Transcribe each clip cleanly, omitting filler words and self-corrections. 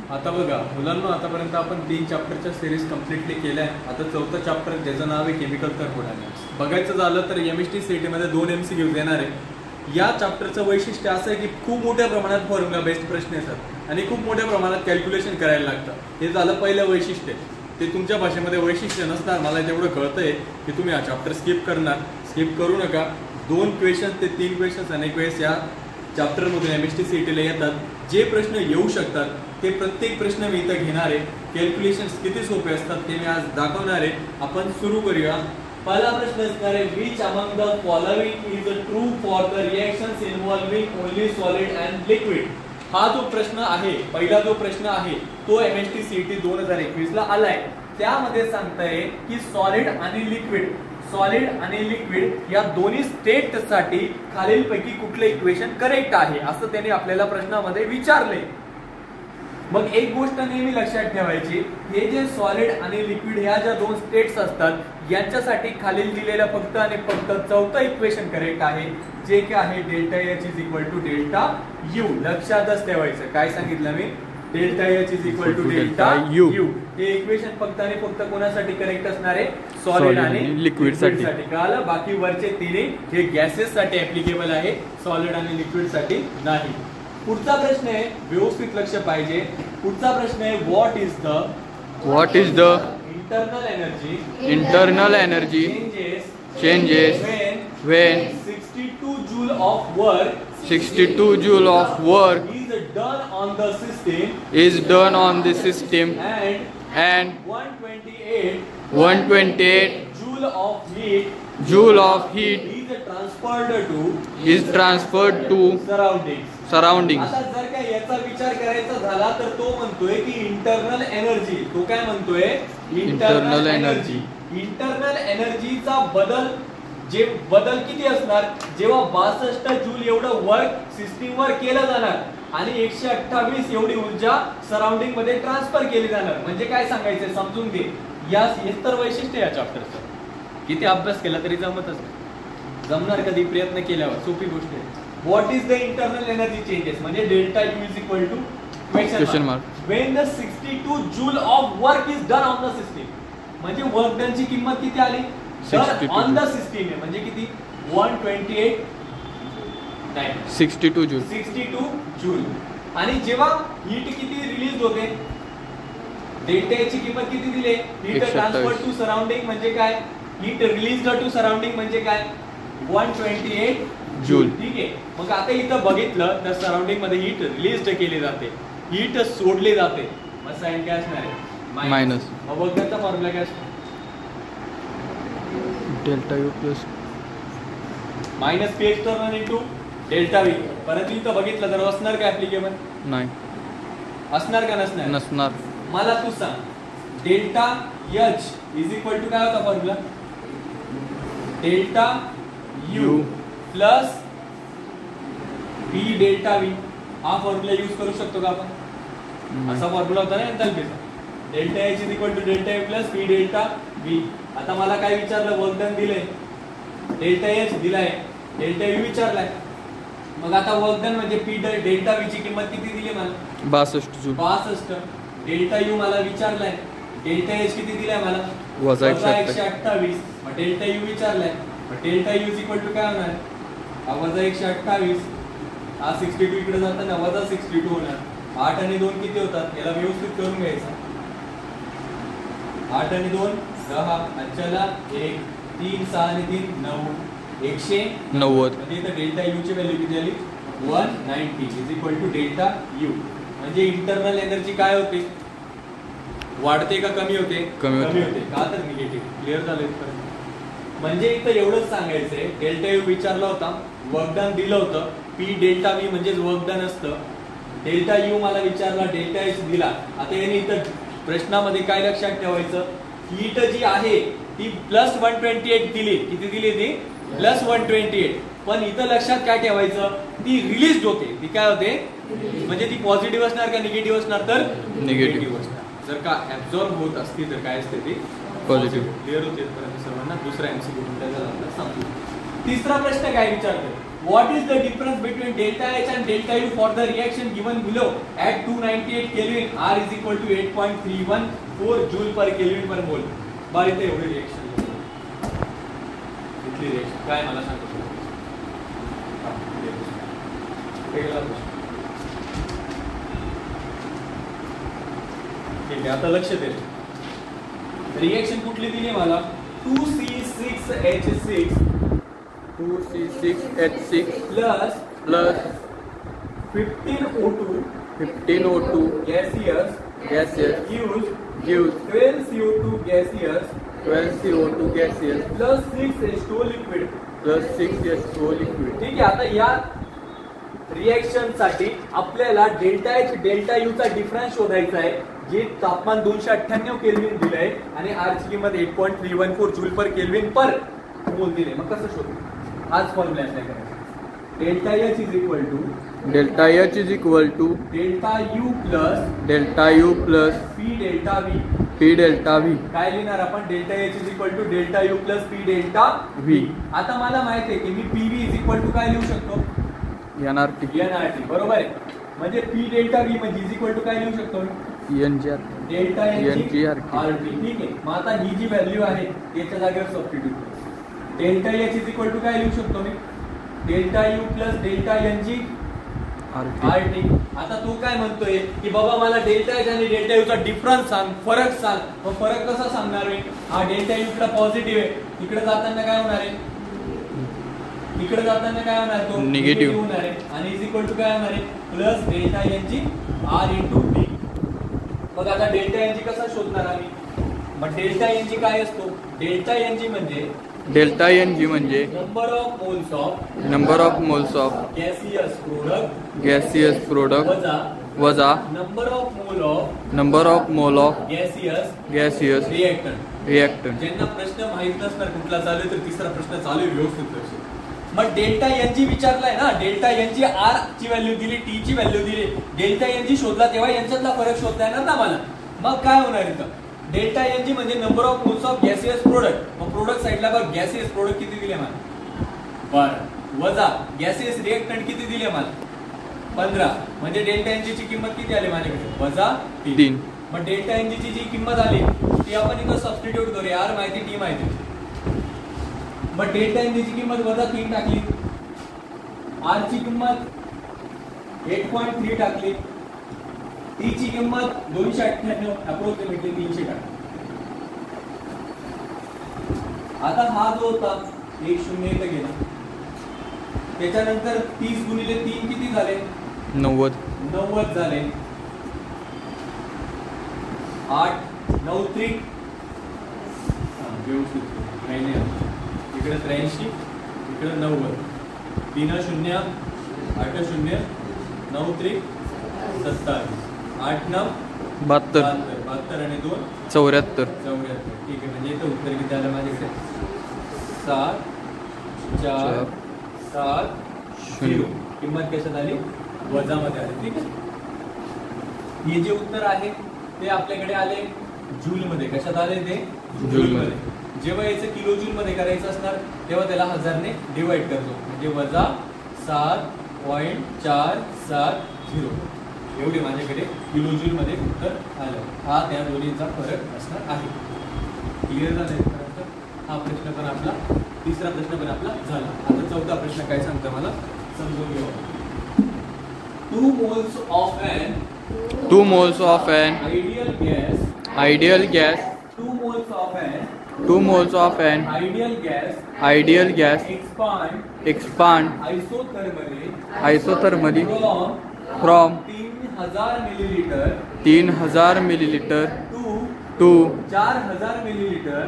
आता बघा मुलांना, आतापर्यंत आपण 3 चॅप्टरच्या सिरीज कम्प्लिटली केल्या आहे. आता चौथं चॅप्टर ज्याचं नाव आहे केमिकल थर्मोडायनॅमिक्स. बघायचं झालं तर MST CET मध्ये 2 MCQ येणार आहे. या चॅप्टरचं वैशिष्ट्य असं आहे की खूप मोठ्या प्रमाणात फॉर्म्युला बेस्ड प्रश्न येतात आणि खूप मोठ्या प्रमाणात कॅल्क्युलेशन करायला लागतं. हे झालं पहिलं वैशिष्ट्य. ते तुमच्या भाषेमध्ये वैशिष्ट्य नसणार, मला तेवढं कळतंय की तुम्ही हा चॅप्टर स्किप करणार. स्किप करू नका. 2 क्वेश्चन ते 3 क्वेश्चन अनेक वेळेस या चॅप्टरमधून MST CET ला येतात. जे प्रश्न येऊ शकतात ते प्रत्येक प्रश्न मी इथं घेणार आहे. कॅल्क्युलेशन्स किती सोपे असतात ते मी आज दाखवणार आहे. आपण सुरू करूया. पहिला प्रश्न असणार आहे, which among the following is true for the reactions involving only solid and liquid. हा जो प्रश्न आहे, पहिला जो प्रश्न आहे तो MST CET 2021 ला आलाय. त्यामध्ये सांगताय की सॉलिड आणि लिक्विड या दोन्ही स्टेटसाठी खालीलपैकी कुठले इक्वेशन करेक्ट आहे असं त्याने आपल्याला प्रश्नामध्ये विचारले. मग एक गोष्ट नेहमी लक्षात ठेवायची, हे जे सॉलिड आणि लिक्विड ह्या ज्या 2 स्टेट्स असतात यांच्यासाठी खालील दिलेलं फक्त आणि फक्त चौथं इक्वेशन करेक्ट आहे, जे की आहे delta H is equal to delta U. लक्षातच ठेवायचं. काय सांगितलं मी? Delta H is equal to delta U. हे इक्वेशन फक्त आणि फक्त कोणासाठी करेक्ट असणार आहे? सॉलिड आणि लिक्विड साठी. कळालं? बाकी वरचे तिन्ही हे गॅसेस साठी ऍप्लिकेबल आहे, सॉलिड आणि लिक्विड साठी नाही. पुढचा प्रश्न आहे, व्यवस्थित लक्ष पाहिजे. पुढचा प्रश्न आहे, what is the internal energy changes when 62 joule of work is done on the system and 128 joule of heat is transferred to surroundings. आता जर का याचा विचार करायचा झाला तर तो म्हणतोय की इंटरनल एनर्जी. तो काय म्हणतोय? Internal energy. इंटरनल एनर्जीचा बदल किती असणार? जेव्हा 62 जूल एवढं वर्क सिस्टीम वर केलं जाणार आणि 128 एवढी ऊर्जा सराउंडिंग मध्ये ट्रान्सफर केली जाणार. म्हणजे काय सांगायचं समजून घे. हेच तर वैशिष्ट्य या चॅप्टरचं. किती अभ्यास केला तरी जमतच नाही. जमणार कधी? प्रयत्न केल्यावर. सोपी गोष्ट आहे. What is the internal energy changes म्हणजे delta U is equal to question mark when the 62 joule of work is done on the system. म्हणजे वर्क डन ची किंमत किती आली? ऑन द सिस्टीम आहे म्हणजे किती? 62 जूल. आणि जेव्हा हीट किती रिलीज होते? डेल्टा ची किंमत किती दिली? हीट ट्रान्सफर टू सराउंडिंग म्हणजे काय? हीट रिलीज टू सराउंडिंग म्हणजे काय? 128 जूल. ठीक आहे. मग आता इथं बघितलं तर सराउंडिंग मध्ये हीट रिलीज केली जाते, हीट सोडली जाते. मग साइन काय असणार आहे? मायनस. मग वर्कचा फॉर्म्युला काय असतो? Delta U plus minus P external into delta V. परत इथं बघितलं तर असणार का ऍप्लिकेबल? नाही. असणार का नसणार? नसणार. मला तू सांग, delta H is equal to काय होता formula? Delta U plus P delta V. हा फॉर्म्युला यूज करू शकतो का आपण? असा फॉर्म्युला होता ना एंथॅल्पीचा. Delta H is equal to delta U plus P delta V. आता मला काय विचारलं? वर्क डन दिलंय, डेल्टा H दिलाय, डेल्टा U विचारलाय. मग आता वर्क डन म्हणजे P डेल्टा V ची किंमत किती दिली मला? 62 जूल. 62. डेल्टा U मला विचारलाय, डेल्टा H किती दिलाय मला? वजा 128. मग डेल्टा U विचारलाय, मग delta U is equal to काय होणार? हा वजा 128. हा 62 इकडे जाताना वजा 62 होणार. 8 आणि 2 किती होतात? याला व्यवस्थित करून घ्यायचं. 8 आणि 2 10. चला 1 3 6 आणि 3 9. 190. म्हणजे इथं डेल्टा U ची व्हॅल्यू किती आली? 190 is equal to delta U. म्हणजे इंटरनल एनर्जी काय होते? वाढते का कमी होते? कमी होते. का तर निगेटिव्ह. क्लिअर झालं? म्हणजे इथं एवढंच सांगायचंय, डेल्टा U विचारला होता, वर्क डन दिलं होतं, P डेल्टा V म्हणजेच वर्क डन असतं. डेल्टा U मला विचारला, डेल्टा H दिला. आता याने इथं प्रश्नामध्ये काय लक्षात ठेवायचं? हीट जी आहे ती प्लस 128 दिली. किती दिली ती? प्लस 128. पण इथं लक्षात काय ठेवायचं? ती रिलीज होते. ती काय होते? म्हणजे ती पॉझिटिव्ह असणार का निगेटिव्ह असणार? तर निगेटिव्ह असणार. जर का ऍब्झॉर्ब होत असती तर काय असते ती? पॉझिटिव्ह. क्लिअर होते सर्वांना? दुसरा MCQ सांगतो. तिसरा प्रश्न काय विचारतोय? What is the difference between delta H and delta U for the reaction given below at 298 Kelvin? R is equal to 8.314 joule per Kelvin per mole. बार इथे एवढी रिएक्शन इथली रिएक्शन काय मला सांगतो ठीक आहे आता लक्ष दे रिएक्शन कुठली दिली मला 2C6H6 plus 15O2 gaseous gives 12CO2 gaseous plus 6H2O liquid. ठीक आहे आता या रिएक्शन साठी आपल्याला डेल्टा एच डेल्टा यू चा डिफरन्स शोधायचा आहे जे तापमान 298 केल्विन दिलंय आणि आर ची किंमत 8.314 जूल पर केल्विन पर मोल दिले. मग कसं शोधू? आज फॉर्म्युला अप्लाय करायचा. Delta H is equal to delta H is equal to delta U plus P delta V. काय लिहिणार आपण? Delta H is equal to delta U plus P delta V. आता मला माहिती आहे की मी पीव्ही इज इक्वल टू काय लिहू शकतो? NRT. बरोबर आहे. म्हणजे पी डेल्टा व्ही म्हणजे इज इक्वल टू काय लिहू शकतो? Delta NGRT. ठीक आहे. मग आता ही जी व्हॅल्यू आहे त्याच्या जागेवर सबस्टिट्यूट करू. Delta H is equal to काय लिहू शकतो मी? Delta U plus delta NG RT. आता तू काय म्हणतोय की बाबा मला डेल्टा एच आणि डेल्टा यू चा डिफरन्स सांग, फरक सांग. मग फरक कसा सांगणार मी? हा डेल्टा यू इकडे पॉझिटिव्ह आहे, इकडे जाताना काय होणार आहे? इकडे जाताना काय होणार? तो निगेटिव्ह होणार आहे आणि इज इक्वल टू काय होणार आहे? Plus delta NG R into T. मग आता डेल्टा NG कसा शोधणार आम्ही? मग डेल्टा NG काय असतो? डेल्टा NG म्हणजे number of moles of gaseous product वजा number of mole of gaseous reactant. ज्यांना प्रश्न माहित नसणार कुठला चालू आहे तर तिसरा प्रश्न चालू आहे व्यवस्थित लक्ष. मग डेल्टा NG विचारलाय ना, डेल्टा NG R ची व्हॅल्यू दिली, टी ची व्हॅल्यू दिली, डेल्टा NG शोधला तेव्हा यांच्यातला फरक शोधता येणार ना मला. मग काय होणार इथं? डेल्टा NG म्हणजे number of moles of gaseous product. मग प्रोडक्ट साइडला बघ गॅसियस प्रोडक्ट किती दिले मला? 12 वजा गॅसियस रिएक्टंट किती दिले मला? 15. म्हणजे डेल्टा NG ची किंमत किती आली माझ्याकडे? वजा 3. मग डेल्टा NG ची जी किंमत आली ती आपण इथं सबस्टिट्यूट करूया. आर माहिती, टी माहिती. मग डेल्टा NG ची किंमत वजा 3 टाकली, आर ची किंमत 8.3 टाकली, टी ची किंमत 298 अप्रोक्सिमेटली 300 टाकली. आता हा जो होता 1 0 इथं गेला. त्याच्यानंतर 30 गुणिले 3 किती झाले? 90 झाले. 8 9 3 व्यवस्थित नाही इकडे 83 इकडे 90 3 0 8 0 9 3 27 8 9 72 आणि 2 74. ठीक आहे. म्हणजे इथं उत्तर किती आलं माझ्याकडे? 7 4 7 0. किंमत कशात आली? वजामध्ये आली. ठीक आहे. हे जे उत्तर आहे ते आपल्याकडे आले जूल मध्ये. कशात आले ते? जूल मध्ये. जेव्हा याचं किलो जूल मध्ये करायचं असणार तेव्हा त्याला 1000 ने डिवाइड करतो. म्हणजे वजा 7.470 एवढे माझ्याकडे किलो जूल मध्ये उत्तर आलं. हा त्या दोन्हीचा फरक असणार आहे. क्लिअर झालं? हा प्रश्न पण आपला, तिसरा प्रश्न पण आपला झाला. आता चौथा प्रश्न काय सांगतो मला समजून घेऊ. 2 moles of an ideal gas 2 moles of an ideal gas expand isothermally from 3000 milliliter to 4000 milliliter.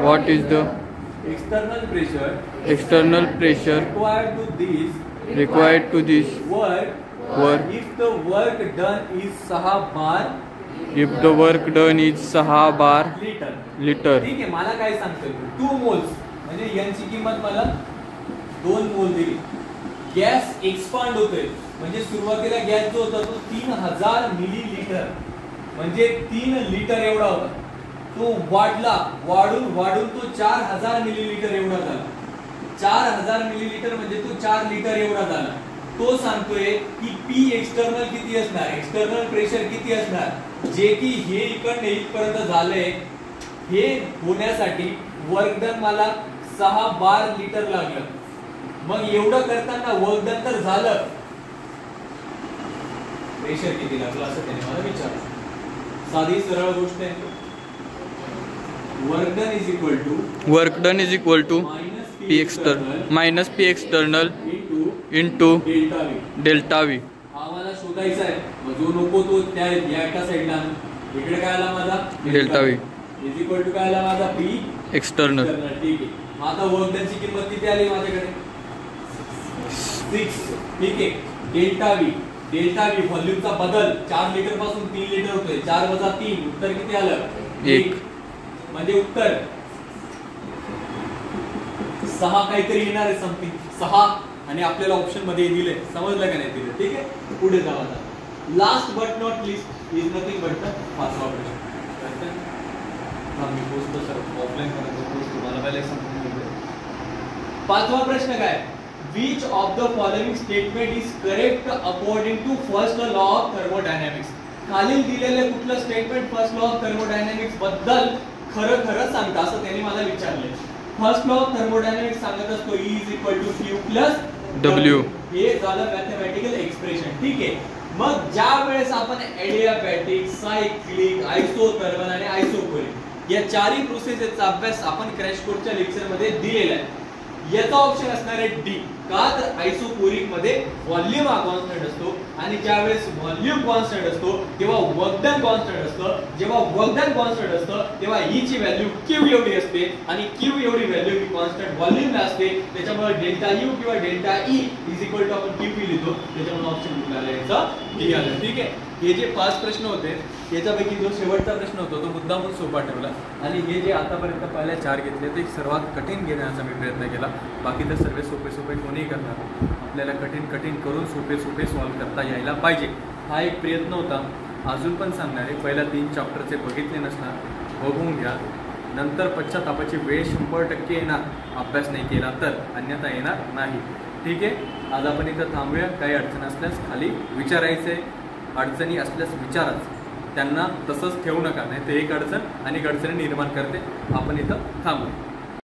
What is the external pressure required to this work if the work done is 6 bar liter. ठीक आहे. मला काय सांगतोय? 2 moles म्हणजे यांची किंमत मला 2 मोल दिली. गॅस एक्सपांड होतोय म्हणजे सुरुवातीला गॅस जो होता तो 3000 मिलीलिटर म्हणजे 3 लिटर एवढा होता. तो वाढून तो 4000 मिलीलिटर एवढा झाला. 4000 मिलीलिटर म्हणजे तो 4 लिटर एवढा झाला. तो सांगतोय की पी एक्सटर्नल किती असणार, एक्सटर्नल प्रेशर किती असणार, जे की हे इकडनं इथपर्यंत झालंय. हे होण्यासाठी वर्क डन मला 6 बार लिटर लागलं. मग एवढं करताना वर्क डन तर झालं, प्रेशर किती लागलं असं त्याने मला विचारलं. साधी सरळ गोष्ट आहे. Work done is equal to P external minus P external into delta V. आम्हाला शोधायचा आहे. मग जो नको तो त्या या एका साइडला, इकडे काय आला माझा delta V is equal to काय आला माझा P एक्सटर्नल. ठीक आहे. मग आता वर्क डन ची किंमत किती आली माझ्याकडे 6. ठीक आहे. डेल्टा V व्हॉल्यूमचा बदल 4 लिटर पासून 3 लिटर होतोय. 4 वजा 3 उत्तर किती आलं 1. म्हणजे उत्तर 6 काहीतरी येणार आहे समथिंग 6. आणि आपल्याला ऑप्शन मध्ये दिले, समजलं का नाही दिले. ठीक आहे. पुढे जाऊ आता. Last but not least is nothing but the 5वा प्रश्न. मी पोस्ट सर ऑफलाईन करतो, पोस्ट तुम्हाला पहिले समजून घेतो. 5वा प्रश्न काय, which of the following statement is correct according to first law of thermodynamics. खालील दिलेले कुठलं statement first law of thermodynamics बद्दल खरं खरं सांगता असं त्यांनी मला विचारले. फर्स्ट लॉ ऑफ थर्मोडायनामिक्स सांगत असतो E is equal to Q plus W. हे झालं मॅथमॅटिकल एक्सप्रेशन. ठीक आहे. मग ज्या वेळेस आपण एडियाबॅटिक, सायक्लिक, आयसोथर्मल आणि आयसोकोरिक या चारही प्रोसेसचा अभ्यास आपण क्रॅश कोर्सच्या लेक्चर मध्ये दिलेला आहे. याचा ऑप्शन असणार आहे डी. का तर आयसोकोरिक मध्ये व्हॉल्यूम हा कॉन्स्टंट असतो आणि ज्या वेळेस व्हॉल्यूम कॉन्स्टंट असतो तेव्हा वर्क डन कॉन्स्टंट असतं. जेव्हा वर्क डन कॉन्स्टंट असतं तेव्हा E ची व्हॅल्यू Q एवढी असते आणि Q एवढी व्हॅल्यू ही कॉन्स्टंट व्हॉल्यूमला असते. त्याच्यामुळे डेल्टा U किंवा delta E is equal to आपण QP लिहितो. त्याच्यामुळे ऑप्शन कुठला आला याचा डी आला. ठीक आहे. हे जे 5 प्रश्न होते याच्यापैकी जो शेवटचा प्रश्न होता तो मुद्दामून सोपा ठेवला आणि हे जे आतापर्यंत पहिल्या 4 घेतले ते सर्वात कठीण घेण्याचा मी प्रयत्न केला. बाकी तर सर्व सोपे कोणीही करणार. आपल्याला कठीण करून सोपे सॉल्व्ह करता यायला पाहिजे, हा एक प्रयत्न होता. अजून पण सांगणार आहे, पहिल्या 3 चॅप्टरचे बघितले नसणार बघून घ्या. नंतर पश्चातापाची वेळ 100% येणार अभ्यास नाही केला तर, अन्यथा येणार नाही. ठीक आहे. आज आपण इथं थांबूया. काही अडचण असल्यास खाली विचारायचे. अडचणी असल्यास विचाराच, त्यांना तसंच ठेवू नका, नाही तर एक अडचण अनेक अडचणी निर्माण करते. आपण इथं थांबू.